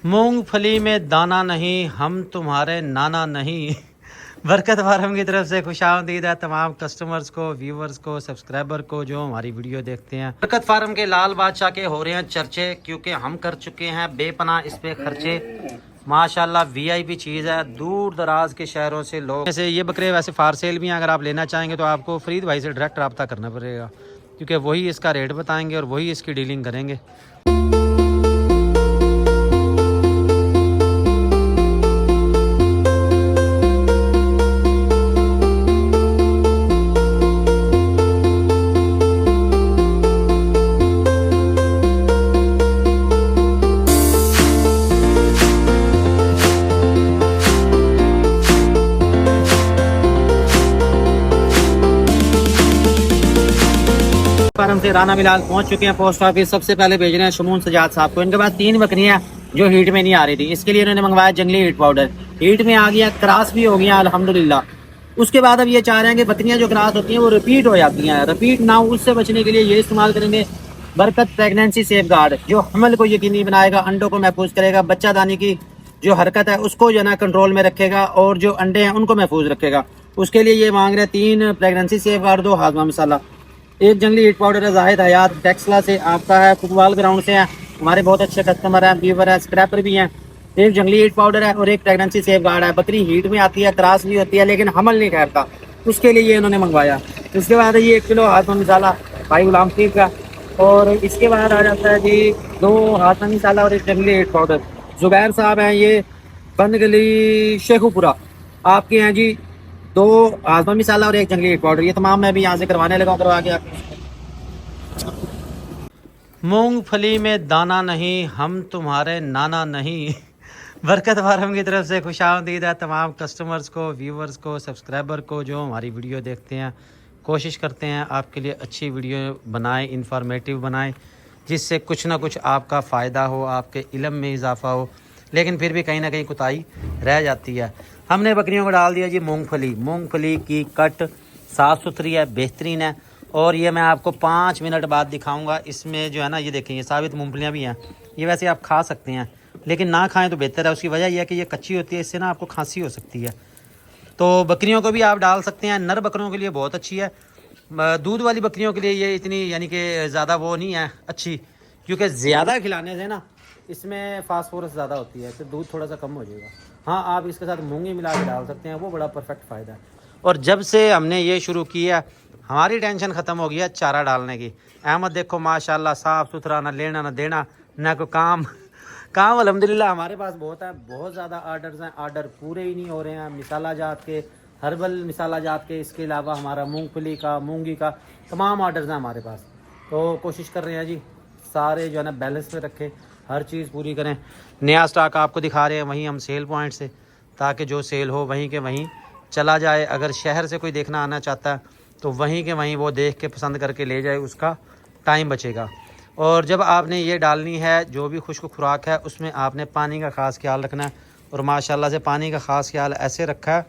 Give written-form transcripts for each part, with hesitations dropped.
मूंगफली में दाना नहीं, हम तुम्हारे नाना नहीं। बरकत फार्म की तरफ से खुशामदीद है तमाम कस्टमर्स को, व्यूवर्स को, सब्सक्राइबर को जो हमारी वीडियो देखते हैं। बरकत फार्म के लाल बादशाह के हो रहे हैं चर्चे, क्योंकि हम कर चुके हैं बेपनाह इस पे खर्चे। माशाल्लाह वीआईपी चीज़ है, दूर दराज के शहरों से लोग जैसे ये बकरे वैसे फार सेल भी हैं। अगर आप लेना चाहेंगे तो आपको फरीद भाई से डायरेक्ट रब्ता करना पड़ेगा, क्योंकि वही इसका रेट बताएंगे और वही इसकी डीलिंग करेंगे। फार्म से राना बिलाल पहुंच चुके हैं पोस्ट ऑफिस। सबसे पहले भेज रहे हैं शमून सजाद साहब को। इनके पास 3 बकरियां जो हीट में नहीं आ रही थी, इसके लिए इन्होंने मंगवाया जंगली हीट पाउडर। हीट में आ गया, क्रॉस भी हो गया अल्हम्दुलिल्लाह। उसके बाद अब ये चाह रहे हैं कि बकरियां जो क्रॉस होती हैं वो रिपीट हो जाती हैं। रिपीट ना हो, उससे बचने के लिए ये इस्तेमाल करेंगे बरकत प्रेगनेंसी सेफ गार्ड, जो हमल को यकीनी बनाएगा, अंडों को महफूज करेगा, बच्चा दानी की जो हरकत है उसको जो है कंट्रोल में रखेगा और जो अंडे हैं उनको महफूज रखेगा। उसके लिए ये मांग रहे हैं 3 प्रेगनेंसी सेफ गार्ड, 2 हाजमा मसाला, 1 जंगली हीट पाउडर है जाहिद हयात टेक्सला से, आपका है फुटबॉल ग्राउंड से है, हमारे बहुत अच्छे कस्टमर हैं, व्यूवर है, स्क्रैपर भी हैं। 1 जंगली हीट पाउडर है और 1 प्रेगनेंसी सेफ गार्ड है। बकरी हीट में आती है, क्रॉस भी होती है, लेकिन हमल नहीं ठहरता, उसके लिए ये इन्होंने मंगवाया। उसके बाद ये 1 किलो हाथमा मसाला भाई गुलाम पीर का, और इसके बाद आ जाता है जी 2 हाथमा मसाला और 1 जंगली हीट पाउडर। जुबैर साहब हैं, ये बंद गली शेखुपुरा आपके हैं जी। 2 हाजमा मसाला और 1 जंगली हीट पाउडर। ये तमाम मैं भी यहाँ से करवाने लगा, करवा के आपको। मूंगफली में दाना नहीं, हम तुम्हारे नाना नहीं। बरकत फार्म की तरफ से खुशामदीद है तमाम कस्टमर्स को, व्यूवर्स को, सब्सक्राइबर को जो हमारी वीडियो देखते हैं। कोशिश करते हैं आपके लिए अच्छी वीडियो बनाएं, इंफॉर्मेटिव बनाएं, जिससे कुछ ना कुछ आपका फ़ायदा हो, आपके इल्म में इजाफा हो, लेकिन फिर भी कहीं ना कहीं कोताही रह जाती है। हमने बकरियों को डाल दिया जी मूंगफली। मूंगफली की कट साफ़ सुथरी है, बेहतरीन है, और ये मैं आपको 5 मिनट बाद दिखाऊंगा। इसमें जो है ना, ये देखें, ये साबित मूंगफलियाँ भी हैं। ये वैसे आप खा सकते हैं, लेकिन ना खाएं तो बेहतर है। उसकी वजह यह है कि ये कच्ची होती है, इससे ना आपको खांसी हो सकती है। तो बकरियों को भी आप डाल सकते हैं। नर बकरियों के लिए बहुत अच्छी है। दूध वाली बकरियों के लिए ये इतनी यानी कि ज़्यादा वो नहीं है अच्छी, क्योंकि ज़्यादा खिलाने से ना इसमें फास्फोरस ज़्यादा होती है, तो दूध थोड़ा सा कम हो जाएगा। हाँ, आप इसके साथ मूंगी मिला के डाल सकते हैं, वो बड़ा परफेक्ट फ़ायदा है। और जब से हमने ये शुरू किया, हमारी टेंशन ख़त्म हो गई है चारा डालने की। अहमद देखो माशाल्लाह साफ़ सुथरा, ना लेना ना देना, ना कोई काम अल्हम्दुलिल्लाह हमारे पास बहुत है। बहुत ज़्यादा आर्डर्स हैं, आर्डर पूरे ही नहीं हो रहे हैं मिसाला जात के, हर्बल मिसाला जात के। इसके अलावा हमारा मूंगफली का, मूंगी का तमाम आर्डर्स हैं हमारे पास। तो कोशिश कर रहे हैं जी सारे जो है ना बैलेंस में रखें, हर चीज़ पूरी करें। नया स्टॉक आपको दिखा रहे हैं वहीं हम सेल पॉइंट से, ताकि जो सेल हो वहीं के वहीं चला जाए। अगर शहर से कोई देखना आना चाहता है तो वहीं के वहीं वो देख के पसंद करके ले जाए, उसका टाइम बचेगा। और जब आपने ये डालनी है जो भी खुश्क खुराक है, उसमें आपने पानी का ख़ास ख्याल रखना है। और माशाल्लाह से पानी का ख़ास ख्याल ऐसे रखा है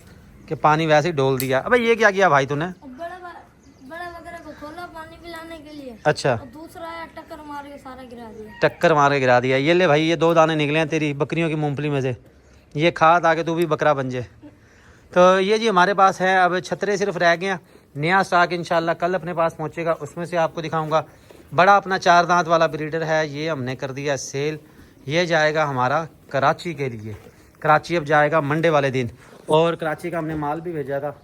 कि पानी वैसे ही डोल दिया। अबे ये क्या किया भाई तूने? बड़ा वगैरह को खोला पानी पिलाने के लिए। अच्छा, और दूसरा है टक्कर मार के सारा गिरा दिया। टक्कर मार के गिरा दिया। ये ले भाई, ये 2 दाने निकले हैं तेरी बकरियों की मूंगफली में से, ये खा ताकि तू भी बकरा बन जाए। तो ये जी हमारे पास है। अब छतरे सिर्फ रह गए हैं। नया स्टॉक इंशाल्लाह कल अपने पास पहुंचेगा, उसमें से आपको दिखाऊंगा। बड़ा अपना 4 दांत वाला ब्रीडर है, ये हमने कर दिया सेल। ये जाएगा हमारा कराची के लिए। कराची अब जाएगा मंडे वाले दिन, और कराची का हमने माल भी भेजा था,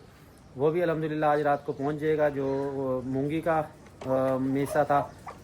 वो भी अल्हम्दुलिल्लाह आज रात को पहुंच जाएगा। जो मूंगी का मेसा था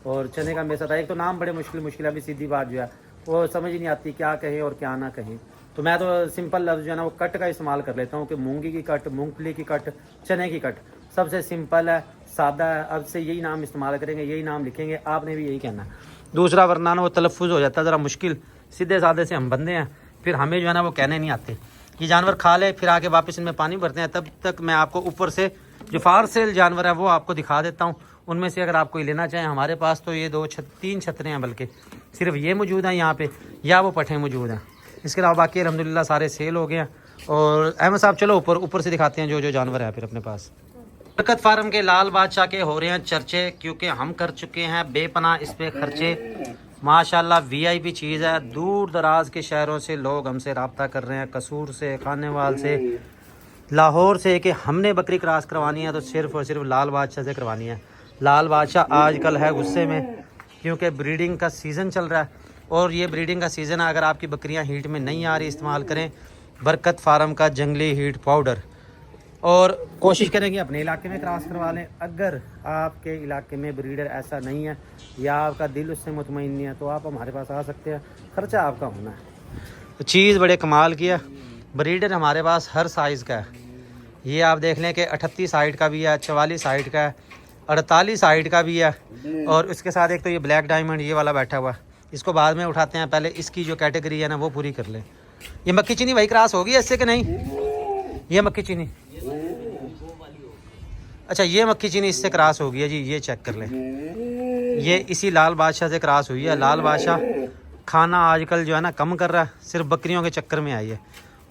और चने का मेसा था। एक तो नाम बड़े मुश्किल, अभी सीधी बात जो है वो समझ ही नहीं आती क्या कहें और क्या ना कहें। तो मैं तो सिंपल लफ्ज़ जो है ना वो कट का इस्तेमाल कर लेता हूँ कि मूंगी की कट, मूंगफली की कट, चने की कट, सबसे सिंपल है, सादा है। अब से यही नाम इस्तेमाल करेंगे, यही नाम लिखेंगे, आपने भी यही कहना है। दूसरा वरना ना वो तलफ़ुज़ हो जाता है ज़रा मुश्किल। सीधे साधे से हम बंदे हैं, फिर हमें जो है ना वो कहने नहीं आते। ये जानवर खा ले फिर आके वापस इनमें पानी भरते हैं। तब तक मैं आपको ऊपर से जो फार सेल जानवर है वो आपको दिखा देता हूँ। उनमें से अगर आप कोई लेना चाहें, हमारे पास तो ये 3 छतरे हैं, बल्कि सिर्फ ये मौजूद हैं यहाँ पे, या वो पट्ठे मौजूद हैं। इसके अलावा बाकी अल्हम्दुलिल्लाह सारे सेल हो गए हैं। और अहमद साहब चलो ऊपर से दिखाते हैं जो जानवर है फिर अपने पास। बरकत फार्म के लाल बादशाह के हो रहे हैं चर्चे, क्योंकि हम कर चुके हैं बेपनाह इस पे खर्चे। माशाल्लाह वीआईपी चीज़ है। दूर दराज के शहरों से लोग हमसे रब्ता कर रहे हैं, कसूर से, खानेवाल से, लाहौर से, कि हमने बकरी क्रॉस करवानी है तो सिर्फ़ और सिर्फ लाल बादशाह से करवानी है। लाल बादशाह आजकल है गुस्से में क्योंकि ब्रीडिंग का सीज़न चल रहा है और ये ब्रीडिंग का सीज़न है। अगर आपकी बकरियां हीट में नहीं आ रही, इस्तेमाल करें बरकत फार्म का जंगली हीट पाउडर और कोशिश करें कि अपने इलाके में क्रॉस करवा लें। अगर आपके इलाके में ब्रीडर ऐसा नहीं है या आपका दिल उससे मुतमईन नहीं है तो आप हमारे पास आ सकते हैं, खर्चा आपका होना है। तो चीज़ बड़े कमाल की है। ब्रीडर हमारे पास हर साइज़ का है। ये आप देख लें कि 38 हाइट का भी है, 44 हाइट का है, 48 हाइट का भी है और इसके साथ एक तो ये ब्लैक डायमंड ये वाला बैठा हुआ है। इसको बाद में उठाते हैं, पहले इसकी जो कैटेगरी है ना वो पूरी कर लें। ये मक्खी चीनी भाई क्रॉस होगी इससे कि नहीं? ये मक्खी चीनी, अच्छा ये मक्खी चीनी इससे क्रॉस हो गई है जी, ये चेक कर लें। ये इसी लाल बादशाह से क्रॉस हुई है। लाल बादशाह खाना आजकल जो है ना कम कर रहा है, सिर्फ बकरियों के चक्कर में आई है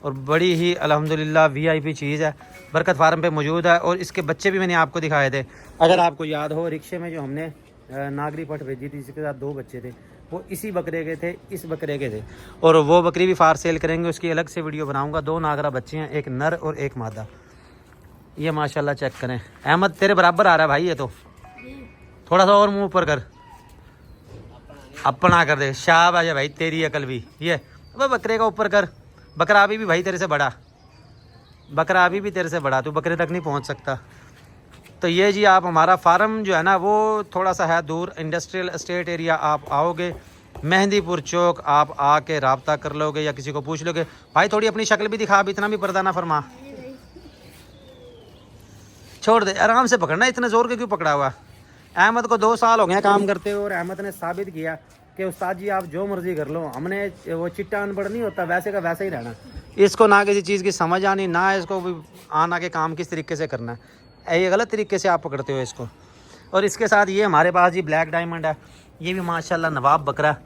और बड़ी ही अल्हम्दुलिल्लाह वीआईपी चीज़ है। बरकत फार्म पे मौजूद है और इसके बच्चे भी मैंने आपको दिखाए थे। अगर आपको याद हो, रिक्शे में जो हमने नागरी पट भेजी थी जिसके साथ 2 बच्चे थे, वो इसी बकरे के थे, इस बकरे के थे और वो बकरी भी फार सेल करेंगे, उसकी अलग से वीडियो बनाऊंगा। 2 नागरा बच्चे हैं, एक नर और एक मादा। ये माशाल्लाह चेक करें। अहमद तेरे बराबर आ रहा है भाई, ये तो थोड़ा सा और मुंह ऊपर कर, अपना कर दे। शाबाश है भाई, तेरी अकल भी। ये अब बकरे का ऊपर कर। बकरा अभी भी भाई तेरे से बड़ा, बकरा अभी भी तेरे से बड़ा, तू बकरे तक नहीं पहुंच सकता। तो ये जी आप हमारा फार्म जो है ना वो थोड़ा सा है दूर, इंडस्ट्रियल एस्टेट एरिया। आप आओगे मेहंदीपुर चौक, आप आके रब्ता कर लोगे या किसी को पूछ लोगे। भाई थोड़ी अपनी शक्ल भी दिखा, अब इतना भी पर्दा ना फरमा। छोड़ दे, आराम से पकड़ना, इतने जोर के क्यों पकड़ा हुआ? अहमद को 2 साल हो गए काम करते हुए और अहमद ने साबित किया कि उस्ताद जी आप जो मर्जी कर लो, हमने वो चिट्टा अनपढ़ नहीं होता, वैसे का वैसे ही रहना। इसको ना किसी चीज़ की समझ आनी, ना इसको भी आना के काम किस तरीके से करना है, ये गलत तरीके से आप पकड़ते हो इसको। और इसके साथ ये हमारे पास जी ब्लैक डायमंड है। ये भी माशाल्लाह नवाब बकरा है,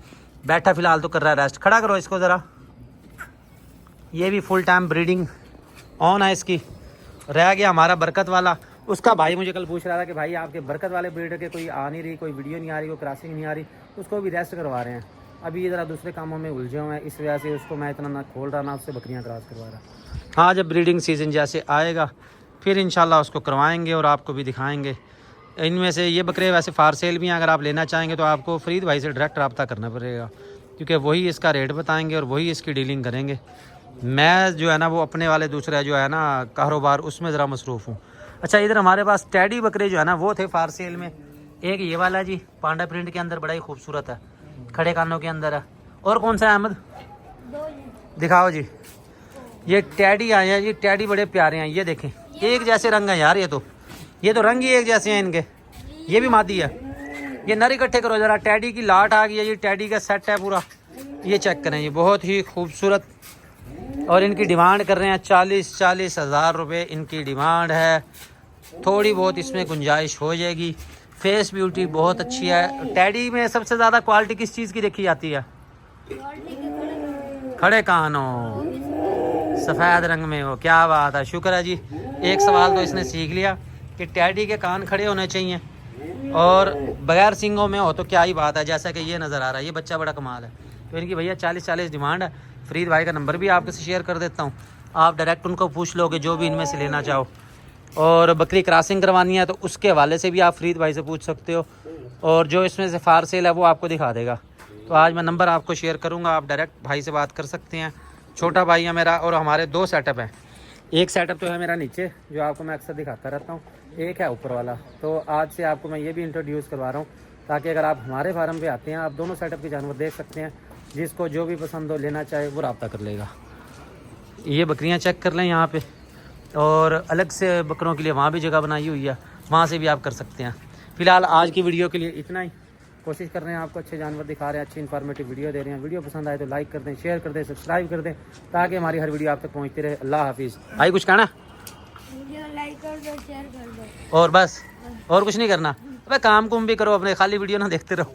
बैठा फ़िलहाल तो कर रहा है रेस्ट। खड़ा करो इसको ज़रा। ये भी फुल टाइम ब्रीडिंग ऑन है इसकी। रह गया हमारा बरकत वाला, उसका भाई मुझे कल पूछ रहा था कि भाई आपके बरकत वाले ब्रीडर के कोई आ नहीं रही, कोई वीडियो नहीं आ रही, कोई क्रॉसिंग नहीं आ रही, उसको भी रेस्ट करवा रहे हैं। अभी ये ज़रा दूसरे कामों में उलझे हुए हैं, इस वजह से उसको मैं इतना ना खोल रहा ना उससे बकरियां क्रॉस करवा रहा। हाँ, जब ब्रीडिंग सीज़न जैसे आएगा फिर इंशाल्लाह उसको करवाएंगे और आपको भी दिखाएंगे। इनमें से ये बकरे वैसे फार सेल भी हैं, अगर आप लेना चाहेंगे तो आपको फरीद भाई से डायरेक्ट रब्ता करना पड़ेगा क्योंकि वही इसका रेट बताएंगे और वही इसकी डीलिंग करेंगे। मैं जो है ना वो अपने वाले दूसरा जो है ना कारोबार उसमें ज़रा मसरूफ़ हूँ। अच्छा, इधर हमारे पास टैडी बकरे जो है ना वो थे फार सेल में। एक ये वाला जी पांडा प्रिंट के अंदर बड़ा ही खूबसूरत है, खड़े कानों के अंदर है। और कौन सा है अहमद? दिखाओ जी। ये टैडी आए हैं जी, टैडी बड़े प्यारे हैं। ये देखें, एक जैसे रंग है यार, ये तो रंग ही एक जैसे हैं इनके। ये भी मादी है। ये नर इकट्ठे करो ज़रा। टैडी की लाट आ गई है, ये टैडी का सेट है पूरा। ये चेक करें, ये बहुत ही खूबसूरत। और इनकी डिमांड कर रहे हैं 40 हज़ार रुपये इनकी डिमांड है। थोड़ी बहुत इसमें गुंजाइश हो जाएगी। फेस ब्यूटी बहुत अच्छी है। टैडी में सबसे ज़्यादा क्वालिटी किस चीज़ की देखी जाती है? खड़े कानों, सफ़ेद रंग में हो। क्या बात है, शुक्र है जी। एक सवाल तो इसने सीख लिया कि टैडी के कान खड़े होने चाहिए और बगैर सींगों में हो तो क्या ही बात है। जैसा कि ये नज़र आ रहा है, ये बच्चा बड़ा कमाल है। तो इनकी भैया 40 डिमांड है। फरीद भाई का नंबर भी आपके से शेयर कर देता हूँ, आप डायरेक्ट उनको पूछ लोगे जो भी इनमें से लेना चाहो। और बकरी क्रॉसिंग करवानी है तो उसके हवाले से भी आप फरीद भाई से पूछ सकते हो और जो इसमें से फार सेल है वो आपको दिखा देगा। तो आज मैं नंबर आपको शेयर करूँगा, आप डायरेक्ट भाई से बात कर सकते हैं। छोटा भाई है मेरा और हमारे 2 सेटअप हैं। एक सेटअप तो है मेरा नीचे जो आपको मैं अक्सर दिखाता रहता हूँ, एक है ऊपर वाला। तो आज से आपको मैं ये भी इंट्रोड्यूस करवा रहा हूँ ताकि अगर आप हमारे फार्म पे आते हैं आप दोनों सेटअप के जानवर देख सकते हैं। जिसको जो भी पसंद हो लेना चाहे वो रब्ता कर लेगा। ये बकरियां चेक कर लें यहाँ पे, और अलग से बकरों के लिए वहाँ भी जगह बनाई हुई है, वहाँ से भी आप कर सकते हैं। फ़िलहाल आज की वीडियो के लिए इतना ही। कोशिश कर रहे हैं आपको अच्छे जानवर दिखा रहे हैं, अच्छी इन्फॉर्मेटिव वीडियो दे रहे हैं। वीडियो पसंद आए तो लाइक कर दें, शेयर कर दें, सब्सक्राइब कर दें ताकि हमारी हर वीडियो आप तक पहुँचती रहे। अल्लाह हाफिज़। भाई कुछ कहना? वीडियो लाइक कर दो, शेयर कर दो और बस, और कुछ नहीं करना। अबे काम कुम भी करो अपने, खाली वीडियो ना देखते रहो।